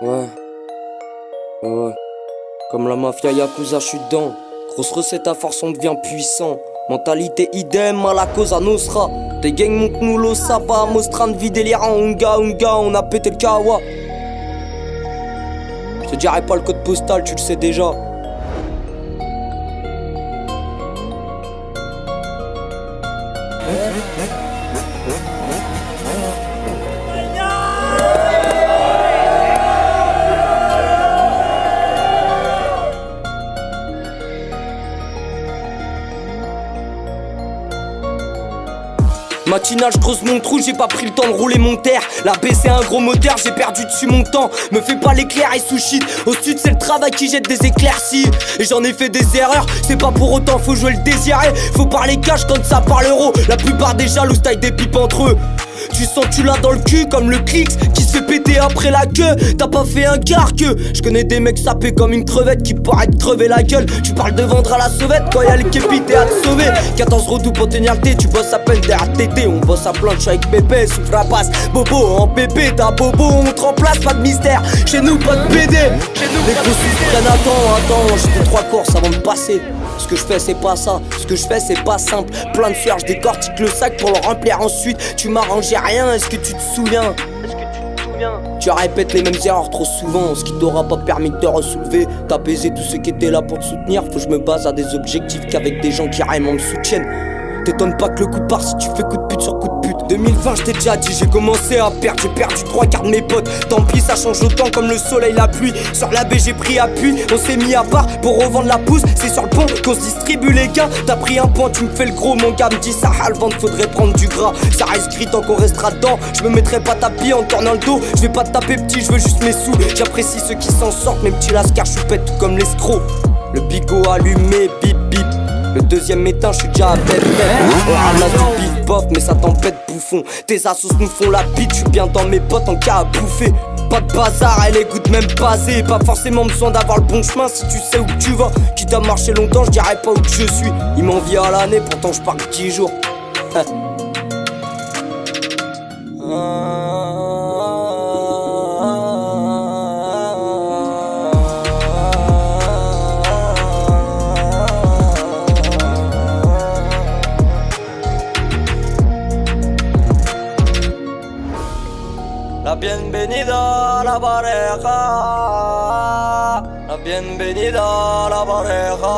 Ouais, ouais. Comme la mafia Yakuza, je suis dedans. Grosse recette à force, on devient puissant. Mentalité idem à la cause à Nostra. Des gangs montent nous lo sapa, Mostran vie délirant. Unga, on a pété le kawa. Je te dirai pas le code postal, tu le sais déjà. Matinal, je creuse mon trou, j'ai pas pris le temps de rouler mon terre. La baie c'est un gros moteur, j'ai perdu dessus mon temps. Me fais pas l'éclair et sous shit. Au sud c'est le travail qui jette des éclaircies. Et j'en ai fait des erreurs, c'est pas pour autant, faut jouer le désiré. Faut parler cash quand ça parle euro. La plupart des jaloux taillent des pipes entre eux. Tu sens tu l'as dans le cul comme le Clix qui se fait péter après la queue. T'as pas fait un quart que je connais des mecs sapés comme une crevette qui paraît te crever la gueule. Tu parles de vendre à la sauvette quand y'a le képi t'es à te sauver. 14 redoux pour tenir le thé, tu bosses à peine derrière tété. On bosse à planche avec bébé, souffle la passe. Bobo en pépé, t'as bobo, on te remplace, pas de mystère. Chez nous pas de PD. Les gros suisses prennent attends, j'ai fait 3 courses avant de passer. Ce que je fais c'est pas ça, ce que je fais c'est pas simple. Plein de sueur, je décortique le sac pour le remplir ensuite. Tu m'arrangeais rien, est-ce que tu te souviens? Tu répètes les mêmes erreurs trop souvent, ce qui t'aura pas permis de te ressoulever. T'as baisé tous ceux qui étaient là pour te soutenir. Faut que je me base à des objectifs qu'avec des gens qui réellement me soutiennent. T'étonnes pas que le coup part si tu fais coup de pute sur coup de pute. 2020 je t'ai déjà dit, j'ai commencé à perdre. J'ai perdu 3 quarts de mes potes. Tant pis ça change autant comme le soleil la pluie. Sur la baie j'ai pris appui, on s'est mis à part pour revendre la pousse. C'est sur le pont qu'on se distribue les gains. T'as pris un point, tu me fais le gros. Mon gars me dit ça à le ventre, faudrait prendre du gras. Ça reste gris tant qu'on restera dedans. Je me mettrai pas tapis en tournant le dos. Je vais pas te taper petit, je veux juste mes sous. J'apprécie ceux qui s'en sortent, mes petits lascars choupettes tout comme l'escroc. Le bigot allumé, bip bip. Le deuxième éteint, je suis déjà à bête. On ramasse du bif bof, mais ça t'embête bouffon. Tes assos nous font la bite, je suis bien dans mes potes en cas à bouffer. Pas de bazar, elle écoute même basé. Pas forcément besoin d'avoir le bon chemin si tu sais où tu vas. Quitte à marcher longtemps, je dirais pas où que je suis. Il m'envie à l'année, pourtant je pars 10 jours. La bienvenida a la pareja. La bienvenida a la pareja.